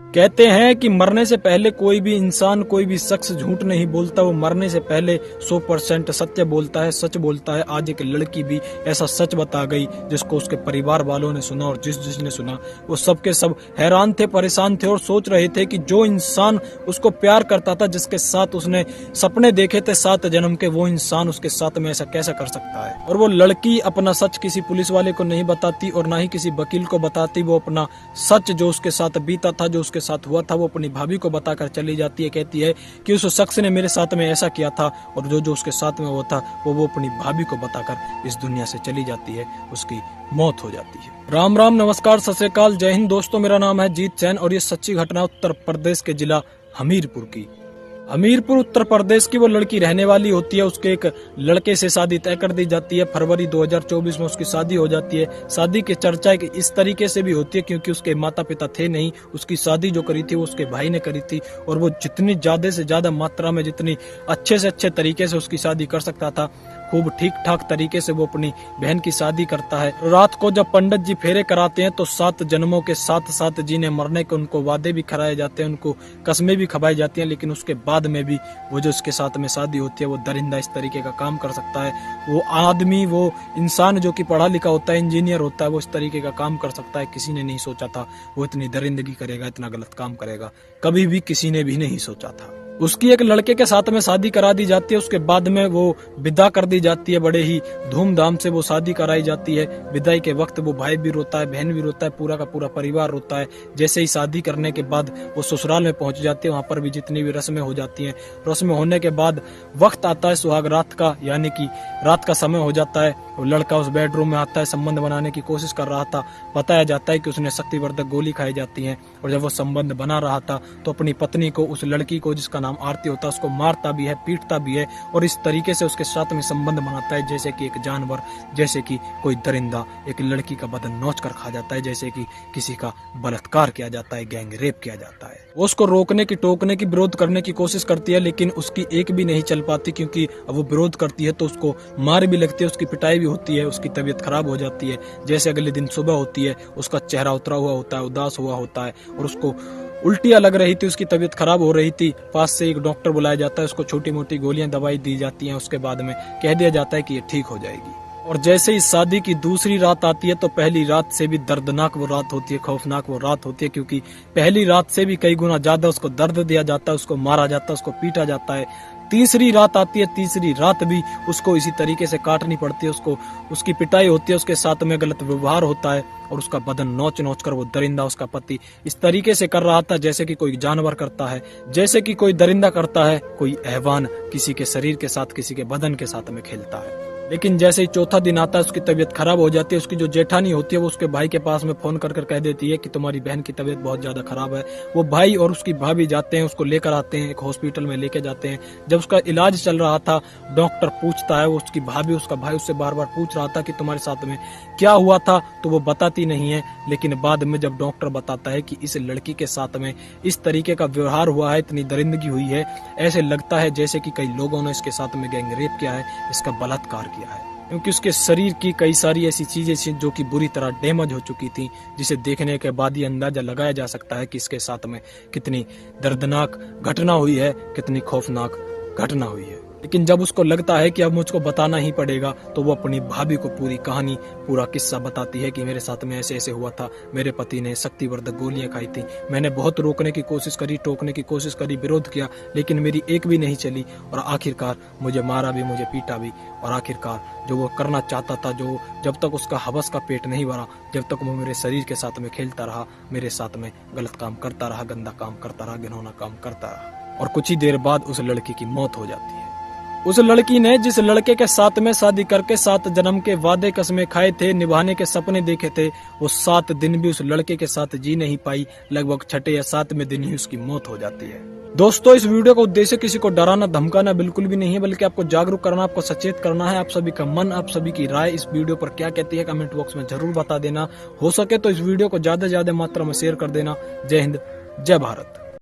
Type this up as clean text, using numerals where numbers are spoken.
कहते हैं कि मरने से पहले कोई भी इंसान, कोई भी शख्स झूठ नहीं बोलता। वो मरने से पहले 100% सत्य बोलता है, सच बोलता है। आज एक लड़की भी ऐसा सच बता गई जिसको उसके परिवार वालों ने सुना, और जिसने सुना वो सबके सब हैरान थे, परेशान थे और सोच रहे थे कि जो इंसान उसको प्यार करता था, जिसके साथ उसने सपने देखे थे 7 जन्म के, वो इंसान उसके साथ में ऐसा कैसा कर सकता है। और वो लड़की अपना सच किसी पुलिस वाले को नहीं बताती और ना ही किसी वकील को बताती। वो अपना सच जो उसके साथ बीता था, जो उसके साथ हुआ था, वो अपनी भाभी को बताकर चली जाती है। कहती है कि उस शख्स ने मेरे साथ में ऐसा किया था, और जो उसके साथ में हुआ था वो अपनी भाभी को बताकर इस दुनिया से चली जाती है, उसकी मौत हो जाती है। राम राम, नमस्कार, सत श्री अकाल, जय हिंद दोस्तों। मेरा नाम है जीत जैन और ये सच्ची घटना उत्तर प्रदेश के जिला हमीरपुर की। हमीरपुर उत्तर प्रदेश की वो लड़की रहने वाली होती है। उसके एक लड़के से शादी तय कर दी जाती है। फरवरी 2024 में उसकी शादी हो जाती है। शादी की चर्चा इस तरीके से भी होती है क्योंकि उसके माता पिता थे नहीं। उसकी शादी जो करी थी वो उसके भाई ने करी थी, और वो जितनी ज्यादा से ज्यादा मात्रा में, जितनी अच्छे से अच्छे तरीके से उसकी शादी कर सकता था, खूब ठीक ठाक तरीके से वो अपनी बहन की शादी करता है। रात को जब पंडित जी फेरे कराते हैं तो 7 जन्मों के 7 जीने मरने के उनको वादे भी कराए जाते हैं, उनको कसमें भी खवाई जाती हैं। लेकिन उसके बाद में भी वो जो उसके साथ में शादी होती है, वो दरिंदा इस तरीके का काम कर सकता है। वो आदमी, वो इंसान जो कि पढ़ा लिखा होता है, इंजीनियर होता है, वो इस तरीके का काम कर सकता है। किसी ने नहीं सोचा था वो इतनी दरिंदगी करेगा, इतना गलत काम करेगा। कभी भी किसी ने भी नहीं सोचा था। उसकी एक लड़के के साथ में शादी करा दी जाती है। उसके बाद में वो विदा कर दी जाती है। बड़े ही धूमधाम से वो शादी कराई जाती है। विदाई के वक्त वो भाई भी रोता है, बहन भी रोता है, पूरा का पूरा परिवार रोता है। जैसे ही शादी करने के बाद वो ससुराल में पहुंच जाती है, वहां पर भी जितनी भी रस्में हो जाती हैं। रस्में होने के बाद वक्त आता है सुहाग रात का, यानी कि रात का समय हो जाता है। वो लड़का उस बेडरूम में आता है, संबंध बनाने की कोशिश कर रहा था। बताया जाता है कि उसने शक्तिवर्धक गोली खाई जाती है, और जब वो संबंध बना रहा था तो अपनी पत्नी को, उस लड़की को जिसका नाम आरती होता है, उसको मारता भी है, पीटता भी है, और इस तरीके से उसके साथ में संबंध बनाता है जैसे कि एक जानवर, जैसे कि कोई दरिंदा एक लड़की का बदन नोच कर खा जाता है, जैसे कि किसी का बलात्कार किया जाता है, गैंग रेप किया जाता है। वो उसको रोकने की, टोकने की, विरोध करने की कोशिश करती है, लेकिन उसकी एक भी नहीं चल पाती, क्योंकि अब वो विरोध करती है तो उसको मार भी लगती है, उसकी पिटाई भी होती है, उसकी तबीयत खराब हो जाती है। जैसे अगले दिन सुबह होती है, उसका चेहरा उतरा हुआ होता है, उदास हुआ होता है, और उसको उल्टियां लग रही थी, उसकी तबीयत खराब हो रही थी। पास से एक डॉक्टर बुलाया जाता है, उसको छोटी मोटी गोलियां, दवाई दी जाती हैं। उसके बाद में कह दिया जाता है कि ये ठीक हो जाएगी। और जैसे ही शादी की दूसरी रात आती है तो पहली रात से भी दर्दनाक वो रात होती है, खौफनाक वो रात होती है, क्योंकि पहली रात से भी कई गुना ज्यादा उसको दर्द दिया जाता है, उसको मारा जाता है, उसको पीटा जाता है। तीसरी रात आती है, तीसरी रात भी उसको इसी तरीके से काटनी पड़ती है, उसको, उसकी पिटाई होती है, उसके साथ में गलत व्यवहार होता है, और उसका बदन नोच नोच कर वो दरिंदा, उसका पति इस तरीके से कर रहा था जैसे कि कोई जानवर करता है, जैसे कि कोई दरिंदा करता है, कोई हैवान किसी के शरीर के साथ, किसी के बदन के साथ में खेलता है। लेकिन जैसे ही चौथा दिन आता है, उसकी तबीयत खराब हो जाती है। उसकी जो जेठानी होती है वो उसके भाई के पास में फोन कर कर कह देती है कि तुम्हारी बहन की तबीयत बहुत ज्यादा खराब है। वो भाई और उसकी भाभी जाते हैं, उसको लेकर आते हैं, एक हॉस्पिटल में लेके जाते हैं। जब उसका इलाज चल रहा था, डॉक्टर पूछता है, उसकी भाभी, उसका भाई उससे बार बार पूछ रहा था कि तुम्हारे साथ में क्या हुआ था, तो वो बताती नहीं है। लेकिन बाद में जब डॉक्टर बताता है कि इस लड़की के साथ में इस तरीके का व्यवहार हुआ है, इतनी दरिंदगी हुई है, ऐसे लगता है जैसे कि कई लोगों ने इसके साथ में गैंग रेप किया है, इसका बलात्कार किया है। क्योंकि उसके शरीर की कई सारी ऐसी चीजें थी जो कि बुरी तरह डैमेज हो चुकी थी, जिसे देखने के बाद ही अंदाजा लगाया जा सकता है कि इसके साथ में कितनी दर्दनाक घटना हुई है, कितनी खौफनाक घटना हुई है। लेकिन जब उसको लगता है कि अब मुझको बताना ही पड़ेगा, तो वो अपनी भाभी को पूरी कहानी, पूरा किस्सा बताती है कि मेरे साथ में ऐसे ऐसे हुआ था, मेरे पति ने शक्तिवर्धक गोलियां खाई थी, मैंने बहुत रोकने की कोशिश करी, टोकने की कोशिश करी, विरोध किया, लेकिन मेरी एक भी नहीं चली, और आखिरकार मुझे मारा भी, मुझे पीटा भी, और आखिरकार जो वो करना चाहता था, जो जब तक उसका हवस का पेट नहीं भरा, जब तक वो मेरे शरीर के साथ में खेलता रहा, मेरे साथ में गलत काम करता रहा, गंदा काम करता रहा, घिनौना काम करता रहा, और कुछ ही देर बाद उस लड़की की मौत हो जाती है। उस लड़की ने जिस लड़के के साथ में शादी करके 7 जन्म के वादे कसमें खाए थे, निभाने के सपने देखे थे, वो 7 दिन भी उस लड़के के साथ जी नहीं पाई। लगभग 6 या 7वें दिन ही उसकी मौत हो जाती है। दोस्तों, इस वीडियो का उद्देश्य किसी को डराना धमकाना बिल्कुल भी नहीं है, बल्कि आपको जागरूक करना, आपको सचेत करना है। आप सभी का मन, आप सभी की राय इस वीडियो पर क्या कहती है, कमेंट बॉक्स में जरूर बता देना। हो सके तो इस वीडियो को ज्यादा से ज्यादा मात्रा में शेयर कर देना। जय हिंद, जय भारत।